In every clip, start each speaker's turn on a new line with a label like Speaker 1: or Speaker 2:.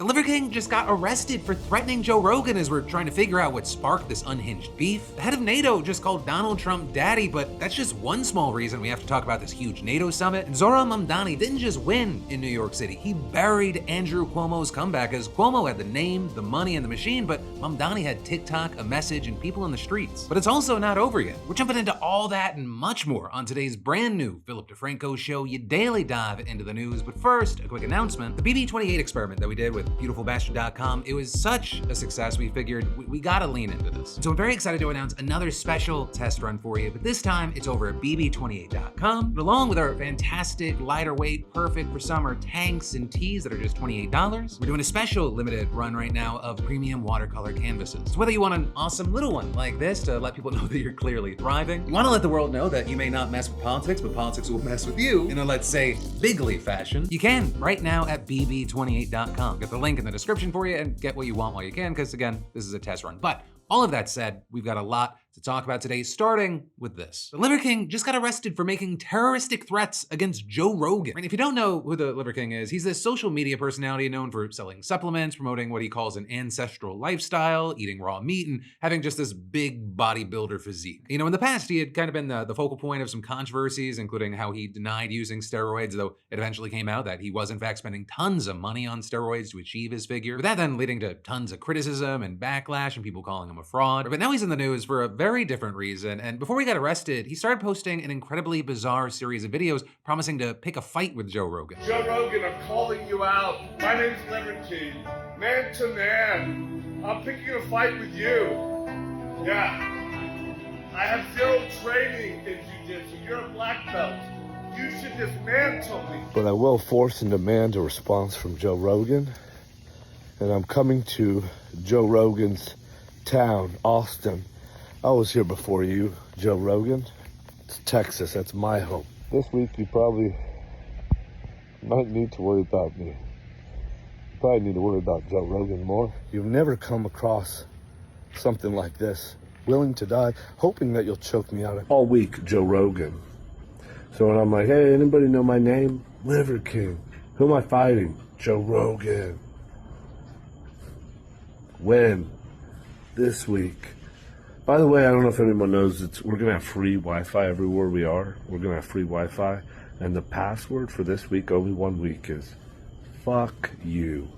Speaker 1: The Liver King just got arrested for threatening Joe Rogan as we're trying to figure out what sparked this unhinged beef. The head of NATO just called Donald Trump daddy, but that's just one small reason we have to talk about this huge NATO summit. And Zohran Mamdani didn't just win in New York City, he buried Andrew Cuomo's comeback, as Cuomo had the name, the money, and the machine, but Mamdani had TikTok, a message, and people in the streets. But it's also not over yet. We're jumping into all that and much more on today's brand new Philip DeFranco show, your daily dive into the news. But first, a quick announcement. The BB-28 experiment that we did with BeautifulBastard.com, it was such a success we figured we gotta lean into this. So I'm very excited to announce another special test run for you, but this time it's over at BB-28.com. And along with our fantastic, lighter weight, perfect for summer tanks and tees that are just $28, we're doing a special limited run right now of premium watercolor canvases. So whether you want an awesome little one like this to let people know that you're clearly thriving, you wanna let the world know that you may not mess with politics, but politics will mess with you in a, let's say, bigly fashion, you can right now at BB-28.com. Get the link in the description for you and get what you want while you can, because again, this is a test run. But all of that said, we've got a lot to talk about today, starting with this. The Liver King just got arrested for making terroristic threats against Joe Rogan. And if you don't know who the Liver King is, he's this social media personality known for selling supplements, promoting what he calls an ancestral lifestyle, eating raw meat, and having just this big bodybuilder physique. You know, in the past, he had kind of been the focal point of some controversies, including how he denied using steroids, though it eventually came out that he was in fact spending tons of money on steroids to achieve his figure. But that then leading to tons of criticism and backlash and people calling him a fraud. But now he's in the news for a very different reason, and before he got arrested, he started posting an incredibly bizarre series of videos promising to pick a fight with Joe Rogan.
Speaker 2: Joe Rogan, I'm calling you out. My name's Liver King. Man to man, I'm picking a fight with you. Yeah. I have zero training in jiu-jitsu. You're a black belt. You should dismantle me.
Speaker 3: But I will force and demand a response from Joe Rogan, and I'm coming to Joe Rogan's town, Austin. I was here before you, Joe Rogan. It's Texas, that's my home. This week you probably might need to worry about me. You probably need to worry about Joe Rogan more. You've never come across something like this. Willing to die, hoping that you'll choke me out. All week, Joe Rogan. So when I'm like, hey, anybody know my name? Liver King. Who am I fighting? Joe Rogan. When? This week. By the way, I don't know if anyone knows, we're going to have free Wi-Fi everywhere we are. We're going to have free Wi-Fi. And the password for this week, only 1 week, is fuck you,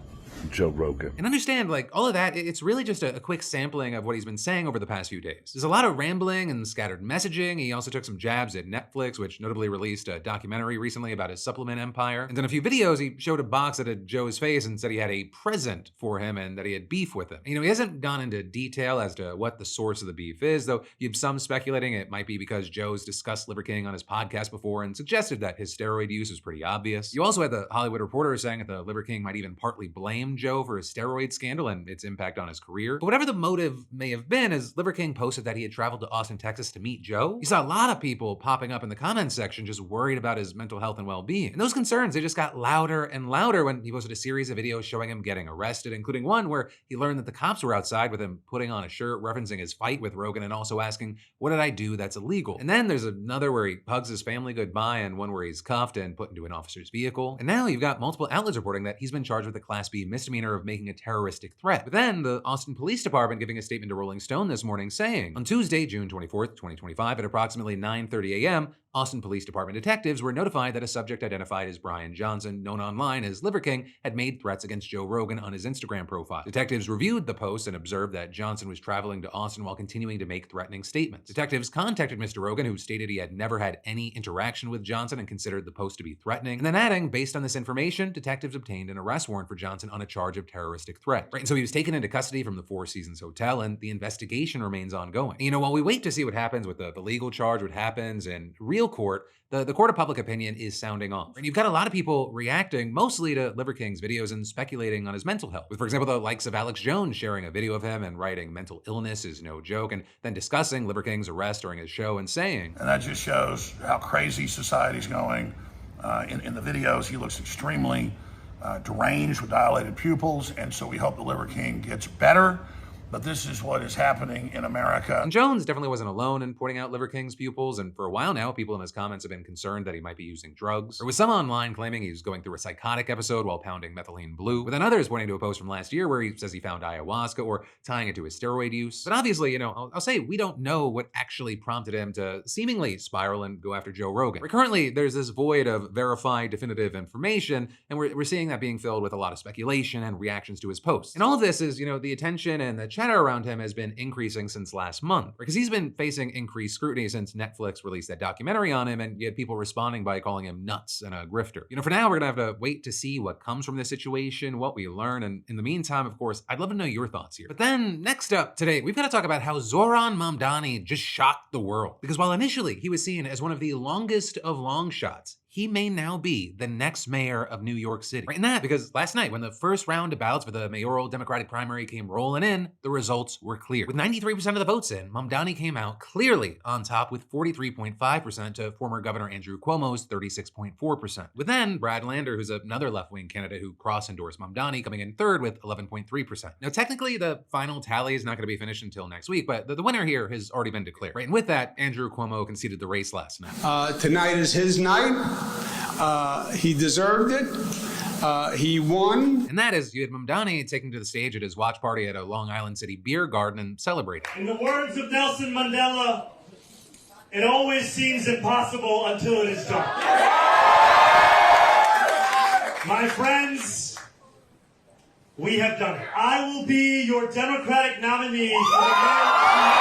Speaker 3: Joe Rogan.
Speaker 1: And understand, like, all of that, it's really just a quick sampling of what he's been saying over the past few days. There's a lot of rambling and scattered messaging. He also took some jabs at Netflix, which notably released a documentary recently about his supplement empire. And in a few videos, he showed a box that had Joe's face and said he had a present for him and that he had beef with him. You know, he hasn't gone into detail as to what the source of the beef is, though you have some speculating it might be because Joe's discussed Liver King on his podcast before and suggested that his steroid use was pretty obvious. You also had the Hollywood Reporter saying that the Liver King might even partly blame Joe for his steroid scandal and its impact on his career. But whatever the motive may have been, as Liver King posted that he had traveled to Austin, Texas to meet Joe, you saw a lot of people popping up in the comments section just worried about his mental health and well-being. And those concerns, they just got louder and louder when he posted a series of videos showing him getting arrested, including one where he learned that the cops were outside with him putting on a shirt referencing his fight with Rogan and also asking, what did I do that's illegal? And then there's another where he hugs his family goodbye and one where he's cuffed and put into an officer's vehicle. And now you've got multiple outlets reporting that he's been charged with a Class B misdemeanor of making a terroristic threat. But then the Austin Police Department giving a statement to Rolling Stone this morning saying, on Tuesday, June 24th, 2025, at approximately 9:30 a.m., Austin Police Department detectives were notified that a subject identified as Brian Johnson, known online as Liver King, had made threats against Joe Rogan on his Instagram profile. Detectives reviewed the post and observed that Johnson was traveling to Austin while continuing to make threatening statements. Detectives contacted Mr. Rogan, who stated he had never had any interaction with Johnson and considered the post to be threatening. And then adding, based on this information, detectives obtained an arrest warrant for Johnson on a charge of terroristic threat. Right, and so he was taken into custody from the Four Seasons Hotel, and the investigation remains ongoing. And, you know, while we wait to see what happens with the legal charge, what happens in real court, the court of public opinion is sounding off. And you've got a lot of people reacting mostly to Liver King's videos and speculating on his mental health. With, for example, the likes of Alex Jones sharing a video of him and writing mental illness is no joke, and then discussing Liver King's arrest during his show and saying,
Speaker 4: and that just shows how crazy society's going. In the videos, he looks extremely deranged with dilated pupils, and so we hope the Liver King gets better. but this is what is happening in America.
Speaker 1: And Jones definitely wasn't alone in pointing out Liver King's pupils, and for a while now, people in his comments have been concerned that he might be using drugs. There was some online claiming he was going through a psychotic episode while pounding methylene blue, with then others pointing to a post from last year where he says he found ayahuasca or tying it to his steroid use. But obviously, you know, I'll say we don't know what actually prompted him to seemingly spiral and go after Joe Rogan. But currently, there's this void of verified, definitive information, and we're seeing that being filled with a lot of speculation and reactions to his posts. And all of this is, you know, the attention and the chatter around him has been increasing since last month, because he's been facing increased scrutiny since Netflix released that documentary on him, and you had people responding by calling him nuts and a grifter. You know, for now, we're gonna have to wait to see what comes from this situation, what we learn, and in the meantime, of course, I'd love to know your thoughts here. But then, next up today, we've got to talk about how Zohran Mamdani just shocked the world. Because while initially he was seen as one of the longest of long shots, he may now be the next mayor of New York City. Right in that, because last night, when the first round of ballots for the mayoral Democratic primary came rolling in, the results were clear. With 93% of the votes in, Mamdani came out clearly on top with 43.5% to former Governor Andrew Cuomo's 36.4%. With then Brad Lander, who's another left-wing candidate who cross-endorsed Mamdani, coming in third with 11.3%. Now, technically, the final tally is not going to be finished until next week, but the winner here has already been declared. Right, and with that, Andrew Cuomo conceded the race last night.
Speaker 5: Tonight is his night. He deserved it. He won.
Speaker 1: And that is, you had Mamdani taken to the stage at his watch party at a Long Island City beer garden and celebrating.
Speaker 6: In the words of Nelson Mandela, it always seems impossible until it is done. My friends, we have done it. I will be your Democratic nominee for the mayor.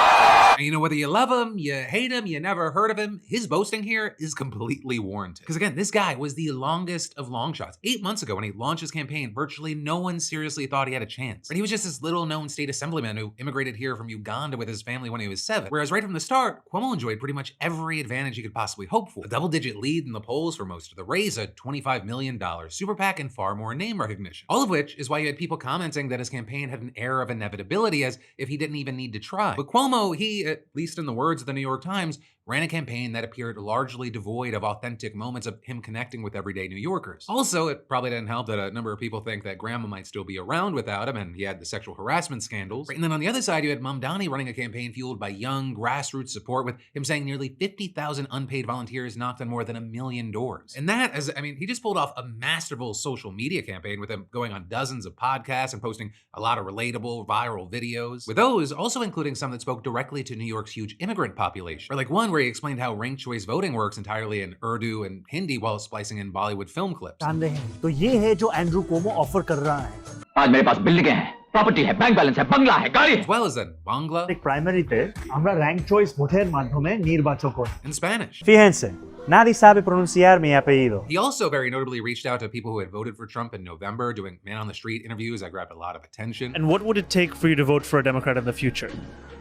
Speaker 1: And you know, whether you love him, you hate him, you never heard of him, his boasting here is completely warranted. Because again, this guy was the longest of long shots. 8 months ago, when he launched his campaign, virtually no one seriously thought he had a chance. But he was just this little-known state assemblyman who immigrated here from Uganda with his family when he was 7. Whereas right from the start, Cuomo enjoyed pretty much every advantage he could possibly hope for. A double-digit lead in the polls for most of the race, a $25 million super PAC, and far more name recognition. All of which is why you had people commenting that his campaign had an air of inevitability, as if he didn't even need to try. But Cuomo, he, at least in the words of the New York Times, ran a campaign that appeared largely devoid of authentic moments of him connecting with everyday New Yorkers. Also, it probably didn't help that a number of people think that grandma might still be around without him, and he had the sexual harassment scandals. And then on the other side, you had Mamdani running a campaign fueled by young, grassroots support, with him saying nearly 50,000 unpaid volunteers knocked on more than 1 million doors. And that, as I mean, he just pulled off a masterful social media campaign with him going on dozens of podcasts and posting a lot of relatable, viral videos, with those also including some that spoke directly to New York's huge immigrant population. Or like one where he explained how ranked choice voting works entirely in Urdu and Hindi while splicing in Bollywood film clips.
Speaker 7: तो ये है जो Andrew कोमो offer कर रहा है.
Speaker 8: आज मेरे पास बिल्डिंगें हैं, प्रॉपर्टी है, बैंक बैलेंस है, बंगला है, गाड़ी है.
Speaker 1: As well as in Bangla
Speaker 7: প্রাইমারিতে আমরা র্যাঙ্ক চয়েস ভোটের মাধ্যমে নির্বাচন করি.
Speaker 1: and Spanish.
Speaker 7: Fíjense, nadie sabe pronunciar mi apellido.
Speaker 1: He also very notably reached out to people who had voted for Trump in November, doing man-on-the-street interviews that grabbed a lot of attention.
Speaker 9: And what would it take for you to vote for a Democrat in the future?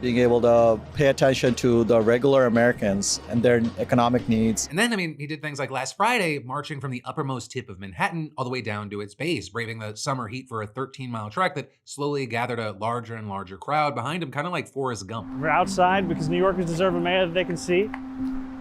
Speaker 10: Being able to pay attention to the regular Americans and their economic needs.
Speaker 1: And then, I mean, he did things like last Friday, marching from the uppermost tip of Manhattan all the way down to its base, braving the summer heat for a 13-mile trek that slowly gathered a larger and larger crowd behind him, kind of like Forrest Gump.
Speaker 9: We're outside because New Yorkers deserve a mayor that they can see,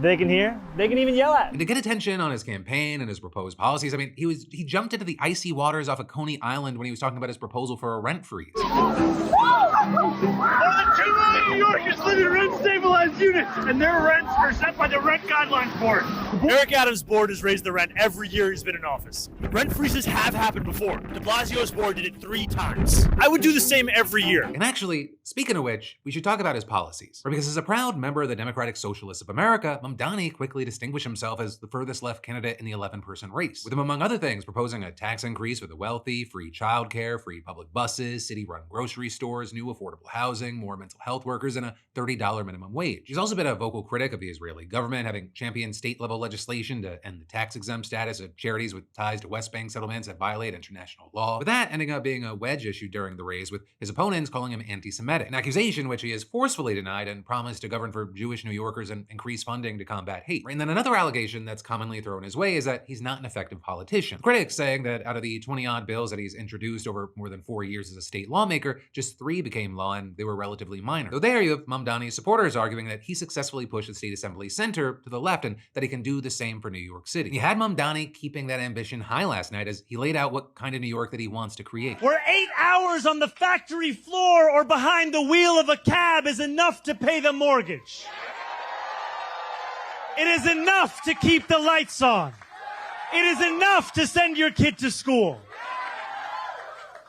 Speaker 9: they can hear, they can even yell at.
Speaker 1: And to get attention on his campaign and his proposed policies, I mean, he jumped into the icy waters off of Coney Island when he was talking about his proposal for a rent freeze.
Speaker 6: More than 2 million New Yorkers live in rent-stabilized units, and their rents are set by the Rent Guidelines Board.
Speaker 9: Eric Adams' board has raised the rent every year he's been in office. Rent freezes have happened before. De Blasio's board did it 3 times. I would do the same every year.
Speaker 1: And actually, speaking of which, we should talk about his policies. Because as a proud member of the Democratic Socialists of America, Mamdani quickly distinguished himself as the furthest left candidate in the 11-person race, with him, among other things, proposing a tax increase for the wealthy, free childcare, free public buses, city-run grocery stores, new affordable housing, more mental health workers, and a $30 minimum wage. He's also been a vocal critic of the Israeli government, having championed state-level legislation to end the tax-exempt status of charities with ties to West Bank settlements that violate international law, with that ending up being a wedge issue during the race, with his opponents calling him anti-Semitic, an accusation which he has forcefully denied and promised to govern for Jewish New Yorkers and increase funding to to combat hate. Right? And then another allegation that's commonly thrown his way is that he's not an effective politician. Critics saying that out of the 20-odd bills that he's introduced over more than 4 years as a state lawmaker, just 3 became law and they were relatively minor. Though there you have Mamdani's supporters arguing that he successfully pushed the state assembly center to the left and that he can do the same for New York City. He had Mamdani keeping that ambition high last night as he laid out what kind of New York that he wants to create.
Speaker 6: Where 8 hours on the factory floor or behind the wheel of a cab is enough to pay the mortgage. It is enough to keep the lights on. It is enough to send your kid to school.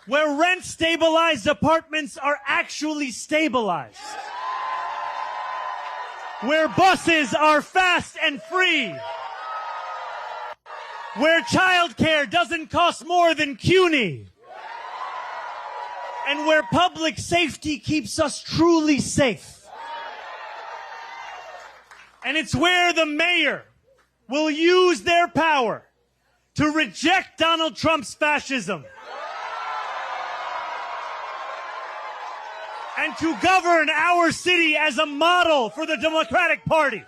Speaker 6: Where rent-stabilized apartments are actually stabilized. Where buses are fast and free. Where childcare doesn't cost more than CUNY. And where public safety keeps us truly safe. And it's where the mayor will use their power to reject Donald Trump's fascism and to govern our city as a model for the Democratic Party.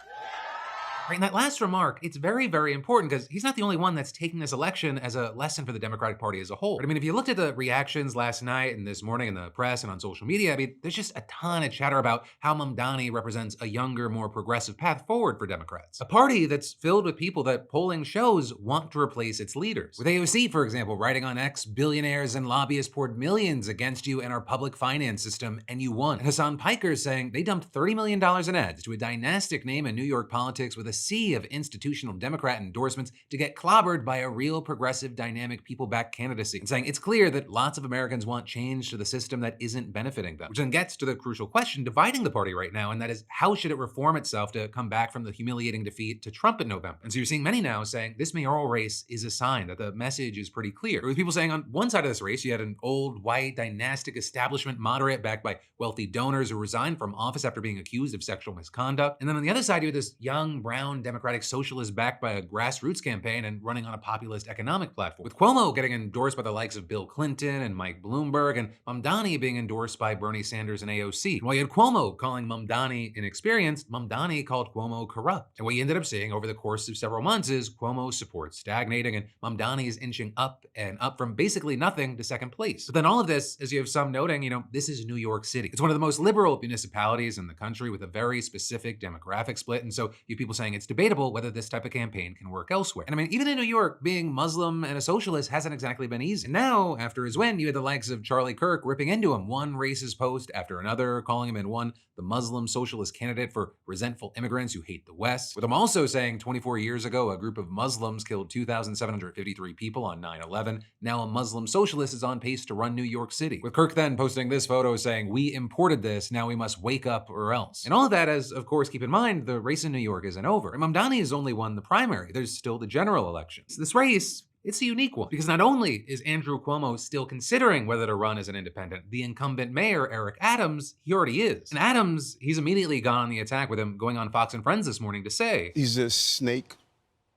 Speaker 1: Right, and that last remark, it's very, very important because he's not the only one that's taking this election as a lesson for the Democratic Party as a whole. Right? I mean, if you looked at the reactions last night and this morning in the press and on social media, I mean, there's just a ton of chatter about how Mamdani represents a younger, more progressive path forward for Democrats. A party that's filled with people that polling shows want to replace its leaders. With AOC, for example, writing on X, billionaires and lobbyists poured millions against you and our public finance system, and you won. And Hassan Piker saying they dumped $30 million in ads to a dynastic name in New York politics with a sea of institutional Democrat endorsements to get clobbered by a real progressive, dynamic, people-backed candidacy, and saying it's clear that lots of Americans want change to the system that isn't benefiting them. Which then gets to the crucial question dividing the party right now, and that is how should it reform itself to come back from the humiliating defeat to Trump in November? And so you're seeing many now saying this mayoral race is a sign that the message is pretty clear. With people saying on one side of this race, you had an old, white, dynastic establishment moderate backed by wealthy donors who resigned from office after being accused of sexual misconduct. And then on the other side, you had this young, brown, Democratic socialist backed by a grassroots campaign and running on a populist economic platform. With Cuomo getting endorsed by the likes of Bill Clinton and Mike Bloomberg, and Mamdani being endorsed by Bernie Sanders and AOC. And while you had Cuomo calling Mamdani inexperienced, Mamdani called Cuomo corrupt. And what you ended up seeing over the course of several months is Cuomo's support stagnating and Mamdani is inching up and up from basically nothing to second place. But then all of this, as you have some noting, this is New York City. It's one of the most liberal municipalities in the country with a very specific demographic split. And so you have people saying it's debatable whether this type of campaign can work elsewhere. And I mean, even in New York, being Muslim and a socialist hasn't exactly been easy. And now, after his win, you had the likes of Charlie Kirk ripping into him, one racist post after another, calling him in one the Muslim socialist candidate for resentful immigrants who hate the West. With him also saying 24 years ago, a group of Muslims killed 2,753 people on 9/11. Now a Muslim socialist is on pace to run New York City. With Kirk then posting this photo saying, we imported this, now we must wake up or else. And all of that as, of course, keep in mind, the race in New York isn't over. And Mamdani has only won the primary. There's still the general election. So this race, it's a unique one because not only is Andrew Cuomo still considering whether to run as an independent, the incumbent mayor, Eric Adams, he already is. And Adams, he's immediately gone on the attack with him going on Fox and Friends this morning to say,
Speaker 11: he's a snake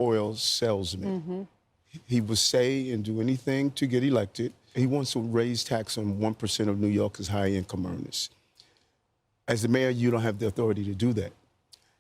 Speaker 11: oil salesman. He will say and do anything to get elected. He wants to raise tax on 1% of New York's high-income earners. As the mayor, you don't have the authority to do that.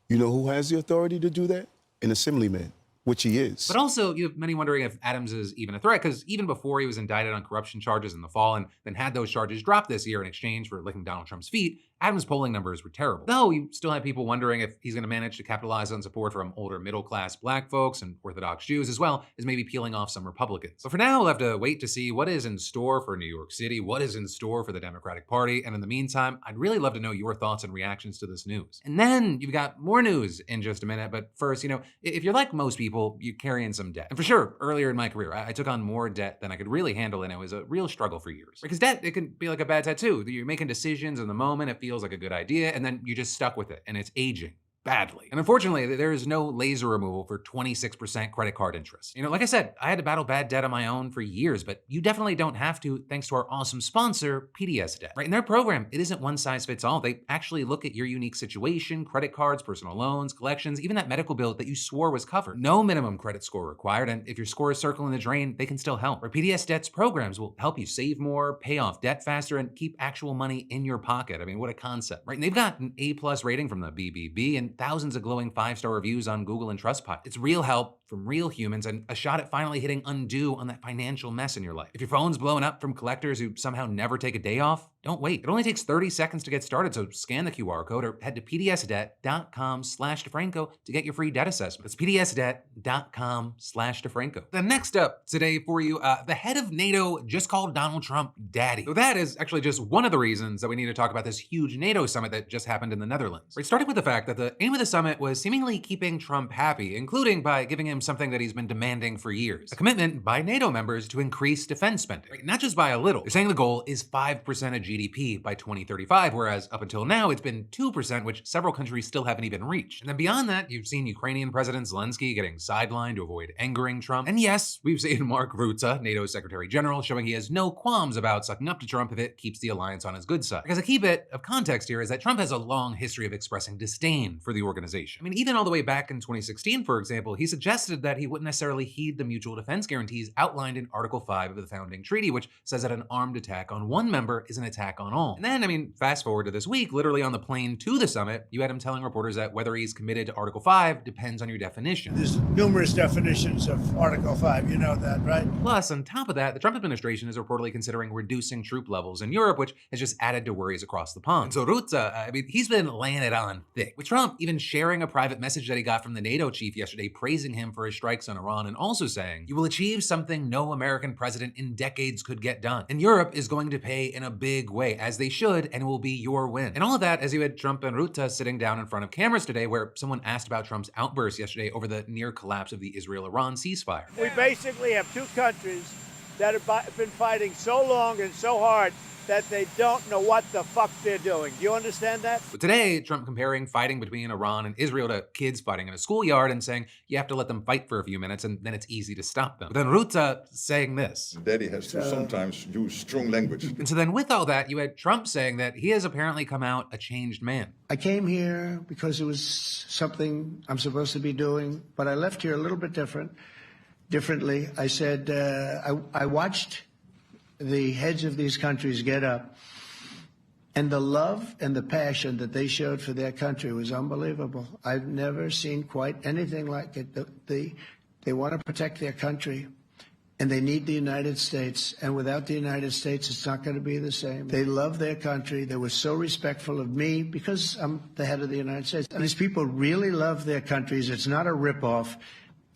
Speaker 11: You know who has the authority to do that? An assemblyman, which he is.
Speaker 1: But also, you have many wondering if Adams is even a threat, because even before he was indicted on corruption charges in the fall and then had those charges dropped this year in exchange for licking Donald Trump's feet, Adams' polling numbers were terrible. Though you still have people wondering if he's going to manage to capitalize on support from older middle-class black folks and Orthodox Jews, as well as maybe peeling off some Republicans. But for now, we'll have to wait to see what is in store for New York City, what is in store for the Democratic Party, and in the meantime, I'd really love to know your thoughts and reactions to this news. And then you've got more news in just a minute, but first, if you're like most people, you carry in some debt. And for sure, earlier in my career, I took on more debt than I could really handle, and it was a real struggle for years. Because debt, it can be like a bad tattoo. You're making decisions in the moment, it feels like a good idea, and then you just stuck with it, and it's aging badly. And unfortunately, there is no laser removal for 26% credit card interest. Like I said, I had to battle bad debt on my own for years, but you definitely don't have to thanks to our awesome sponsor, PDS Debt. Right, in their program, it isn't one size fits all. They actually look at your unique situation, credit cards, personal loans, collections, even that medical bill that you swore was covered. No minimum credit score required, and if your score is circling the drain, they can still help. Right, PDS Debt's programs will help you save more, pay off debt faster, and keep actual money in your pocket. I mean, what a concept, right? And they've got an A+ rating from the BBB, and thousands of glowing 5-star reviews on Google and Trustpilot. It's real help from real humans and a shot at finally hitting undo on that financial mess in your life. If your phone's blowing up from collectors who somehow never take a day off, don't wait. It only takes 30 seconds to get started, so scan the QR code or head to pdsdebt.com/DeFranco to get your free debt assessment. That's pdsdebt.com/DeFranco. Then next up today for you, the head of NATO just called Donald Trump daddy. So that is actually just one of the reasons that we need to talk about this huge NATO summit that just happened in the Netherlands. It started with the fact that the aim of the summit was seemingly keeping Trump happy, including by giving him something that he's been demanding for years: a commitment by NATO members to increase defense spending. Right? Not just by a little. They're saying the goal is 5% of GDP by 2035, whereas up until now it's been 2%, which several countries still haven't even reached. And then beyond that, you've seen Ukrainian President Zelensky getting sidelined to avoid angering Trump. And yes, we've seen Mark Rutte, NATO's Secretary General, showing he has no qualms about sucking up to Trump if it keeps the alliance on his good side. Because a key bit of context here is that Trump has a long history of expressing disdain for the organization. I mean, even all the way back in 2016, for example, he suggested that he wouldn't necessarily heed the mutual defense guarantees outlined in Article 5 of the founding treaty, which says that an armed attack on one member is an attack on all. And then, I mean, fast forward to this week, literally on the plane to the summit, you had him telling reporters that whether he's committed to Article 5 depends on your definition.
Speaker 5: There's numerous definitions of Article 5. You know that, right?
Speaker 1: Plus, on top of that, the Trump administration is reportedly considering reducing troop levels in Europe, which has just added to worries across the pond. And so Rutte, I mean, he's been laying it on thick, with Trump even sharing a private message that he got from the NATO chief yesterday praising him for his strikes on Iran and also saying, "You will achieve something no American president in decades could get done. And Europe is going to pay in a big way, as they should, and it will be your win." And all of that as you had Trump and Rutte sitting down in front of cameras today, where someone asked about Trump's outburst yesterday over the near collapse of the Israel-Iran ceasefire.
Speaker 12: We basically have two countries that have been fighting so long and so hard that they don't know what the fuck they're doing. Do you understand that?
Speaker 1: But today, Trump comparing fighting between Iran and Israel to kids fighting in a schoolyard and saying you have to let them fight for a few minutes and then it's easy to stop them. But then Rutte saying this.
Speaker 13: Daddy has to sometimes use strong language.
Speaker 1: And so then with all that, you had Trump saying that he has apparently come out a changed man.
Speaker 14: I came here because it was something I'm supposed to be doing, but I left here a little bit differently. I said, I watched the heads of these countries get up, and the love and the passion that they showed for their country was unbelievable. I've never seen quite anything like it. They want to protect their country, and they need the United States, and without the United States, it's not going to be the same. They love their country. They were so respectful of me because I'm the head of the United States. And these people really love their countries. It's not a ripoff.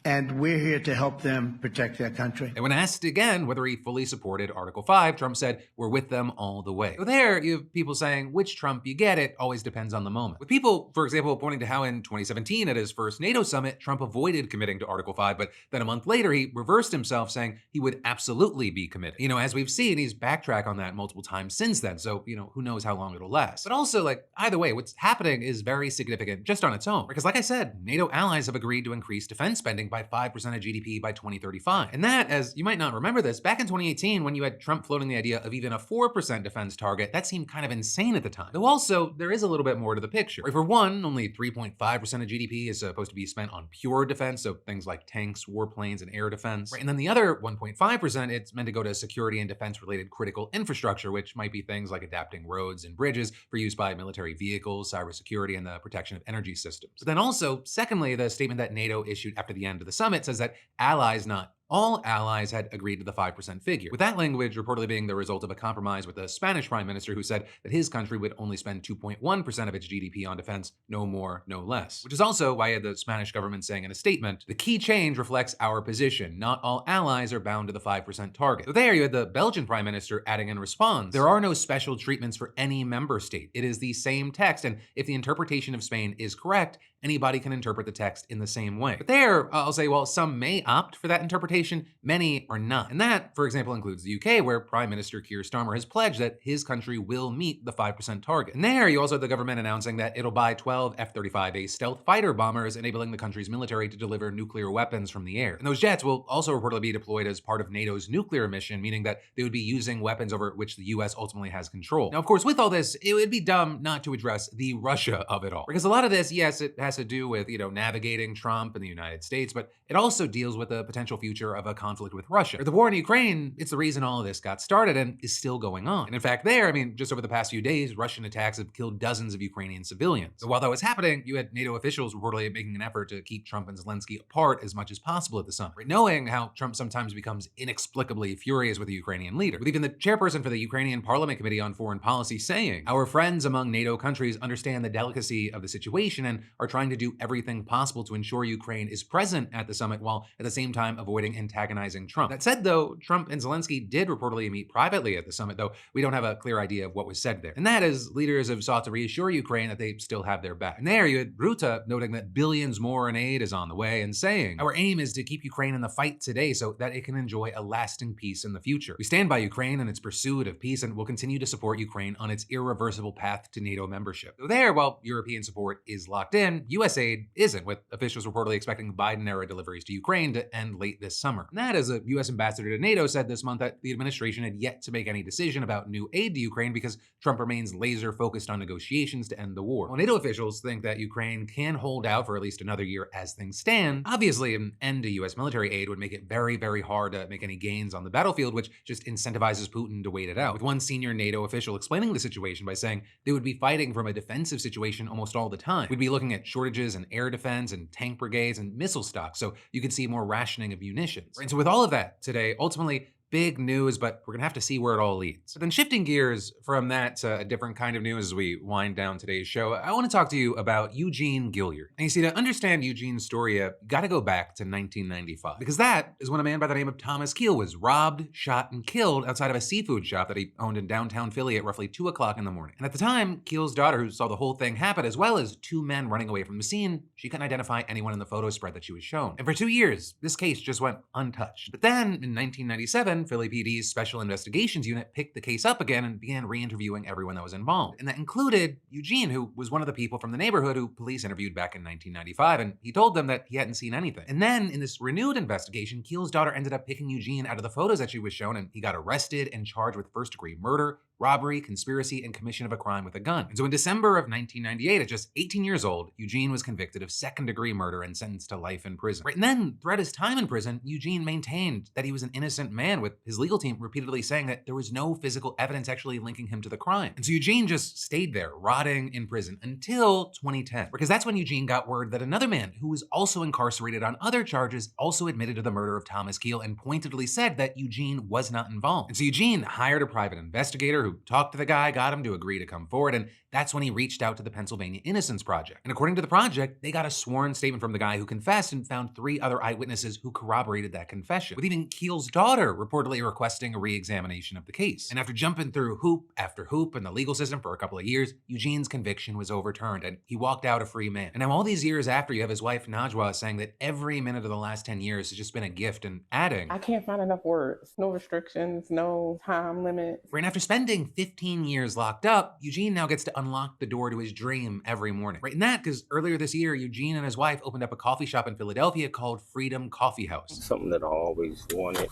Speaker 14: And we're here to help them protect their country.
Speaker 1: And when asked again whether he fully supported Article 5, Trump said, "We're with them all the way." So there, you have people saying, which Trump you get, it always depends on the moment. With people, for example, pointing to how in 2017 at his first NATO summit, Trump avoided committing to Article 5, but then a month later, he reversed himself saying he would absolutely be committed. You know, as we've seen, he's backtracked on that multiple times since then. So, you know, who knows how long it'll last. But also, like, either way, what's happening is very significant just on its own. Because like I said, NATO allies have agreed to increase defense spending by 5% of GDP by 2035. And that, as you might not remember this, back in 2018, when you had Trump floating the idea of even a 4% defense target, that seemed kind of insane at the time. Though also, there is a little bit more to the picture. Right, for one, only 3.5% of GDP is supposed to be spent on pure defense, so things like tanks, warplanes, and air defense. Right, and then the other 1.5%, it's meant to go to security and defense-related critical infrastructure, which might be things like adapting roads and bridges for use by military vehicles, cybersecurity, and the protection of energy systems. But then also, secondly, the statement that NATO issued after the end of the summit says that allies, not all allies, had agreed to the 5% figure, with that language reportedly being the result of a compromise with the Spanish prime minister who said that his country would only spend 2.1% of its GDP on defense, no more, no less. Which is also why you had the Spanish government saying in a statement, "The key change reflects our position. Not all allies are bound to the 5% target." So there you had the Belgian prime minister adding in response, "There are no special treatments for any member state. It is the same text, and if the interpretation of Spain is correct, anybody can interpret the text in the same way." But there, I'll say, well, some may opt for that interpretation, many are not. And that, for example, includes the UK, where Prime Minister Keir Starmer has pledged that his country will meet the 5% target. And there, you also have the government announcing that it'll buy 12 F-35A stealth fighter bombers, enabling the country's military to deliver nuclear weapons from the air. And those jets will also reportedly be deployed as part of NATO's nuclear mission, meaning that they would be using weapons over which the US ultimately has control. Now, of course, with all this, it would be dumb not to address the Russia of it all. Because a lot of this, yes, it has has to do with, navigating Trump and the United States, but it also deals with the potential future of a conflict with Russia. The war in Ukraine, it's the reason all of this got started and is still going on. And in fact, just over the past few days, Russian attacks have killed dozens of Ukrainian civilians. So while that was happening, you had NATO officials reportedly making an effort to keep Trump and Zelensky apart as much as possible at the summit, right? Knowing how Trump sometimes becomes inexplicably furious with the Ukrainian leader, with even the chairperson for the Ukrainian Parliament Committee on Foreign Policy saying, "Our friends among NATO countries understand the delicacy of the situation and are trying to do everything possible to ensure Ukraine is present at the summit while at the same time avoiding antagonizing Trump." That said, though, Trump and Zelensky did reportedly meet privately at the summit, though we don't have a clear idea of what was said there. And that is, leaders have sought to reassure Ukraine that they still have their back. And there you had Rutte noting that billions more in aid is on the way and saying, "Our aim is to keep Ukraine in the fight today so that it can enjoy a lasting peace in the future. We stand by Ukraine in its pursuit of peace and will continue to support Ukraine on its irreversible path to NATO membership." So there, while European support is locked in, US aid isn't, with officials reportedly expecting Biden-era deliveries to Ukraine to end late this summer. And that, as a US ambassador to NATO said this month, that the administration had yet to make any decision about new aid to Ukraine because Trump remains laser focused on negotiations to end the war. Well, NATO officials think that Ukraine can hold out for at least another year as things stand. Obviously, an end to US military aid would make it very, very hard to make any gains on the battlefield, which just incentivizes Putin to wait it out. With one senior NATO official explaining the situation by saying they would be fighting from a defensive situation almost all the time. We'd be looking at shortages in air defense and tank brigades and missile stocks, so you could see more rationing of munitions. And so with all of that today, ultimately, big news, but we're gonna have to see where it all leads. But then shifting gears from that to a different kind of news as we wind down today's show, I wanna talk to you about Eugene Gilliard. And you see, to understand Eugene's story, you gotta go back to 1995, because that is when a man by the name of Thomas Keel was robbed, shot, and killed outside of a seafood shop that he owned in downtown Philly at roughly 2 o'clock in the morning. And at the time, Keel's daughter, who saw the whole thing happen, as well as 2 men running away from the scene, she couldn't identify anyone in the photo spread that she was shown. And for 2 years, this case just went untouched. But then, in 1997, Philly PD's Special Investigations Unit picked the case up again and began re-interviewing everyone that was involved. And that included Eugene, who was one of the people from the neighborhood who police interviewed back in 1995, and he told them that he hadn't seen anything. And then, in this renewed investigation, Keel's daughter ended up picking Eugene out of the photos that she was shown, and he got arrested and charged with first-degree murder, robbery, conspiracy, and commission of a crime with a gun. And so in December of 1998, at just 18 years old, Eugene was convicted of second-degree murder and sentenced to life in prison. Right, and then, throughout his time in prison, Eugene maintained that he was an innocent man, with his legal team repeatedly saying that there was no physical evidence actually linking him to the crime. And so Eugene just stayed there, rotting in prison, until 2010, because that's when Eugene got word that another man who was also incarcerated on other charges also admitted to the murder of Thomas Keel and pointedly said that Eugene was not involved. And so Eugene hired a private investigator who talked to the guy, got him to agree to come forward, and that's when he reached out to the Pennsylvania Innocence Project. And according to the project, they got a sworn statement from the guy who confessed and found 3 other eyewitnesses who corroborated that confession, with even Keel's daughter reportedly requesting a re-examination of the case. And after jumping through hoop after hoop in the legal system for a couple of years, Eugene's conviction was overturned and he walked out a free man. And now all these years after, you have his wife Najwa saying that every minute of the last 10 years has just been a gift, and adding,
Speaker 15: "I can't find enough words. No restrictions, no time limit."
Speaker 1: Right, and after spending 15 years locked up, Eugene now gets to unlock the door to his dream every morning. Right, and that because earlier this year, Eugene and his wife opened up a coffee shop in Philadelphia called Freedom Coffee House.
Speaker 16: Something that I always wanted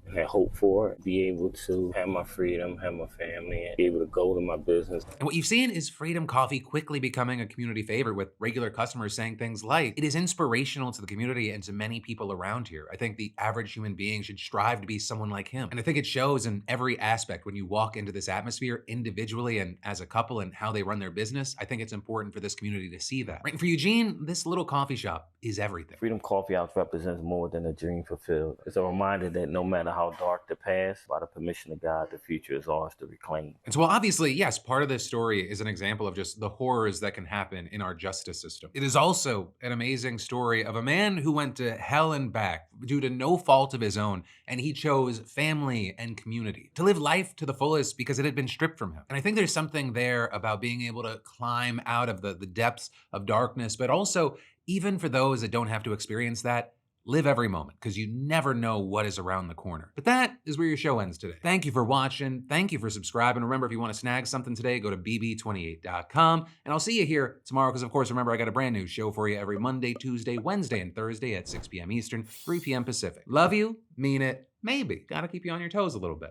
Speaker 16: and had hoped for, be able to have my freedom, have my family, and be able to go to my business.
Speaker 1: And what you've seen is Freedom Coffee quickly becoming a community favorite, with regular customers saying things like, "It is inspirational to the community and to many people around here. I think the average human being should strive to be someone like him." And I think it shows in every aspect when you walk into this atmosphere individually and as a couple and how they run their business. I think it's important for this community to see that. Right, and for Eugene, this little coffee shop is everything.
Speaker 16: Freedom Coffee House represents more than a dream fulfilled. It's a reminder that no matter how dark the past, by the permission of God, the future is ours to reclaim.
Speaker 1: And so, well, obviously, yes, part of this story is an example of just the horrors that can happen in our justice system. It is also an amazing story of a man who went to hell and back due to no fault of his own, and he chose family and community to live life to the fullest because it had been stripped from him. And I think there's something there about being able to climb out of the depths of darkness, but also, even for those that don't have to experience that, live every moment, because you never know what is around the corner. But that is where your show ends today. Thank you for watching. Thank you for subscribing. Remember, if you want to snag something today, go to bb28.com. And I'll see you here tomorrow, because of course, remember, I got a brand new show for you every Monday, Tuesday, Wednesday, and Thursday at 6 p.m. Eastern, 3 p.m. Pacific. Love you, mean it, maybe. Gotta keep you on your toes a little bit.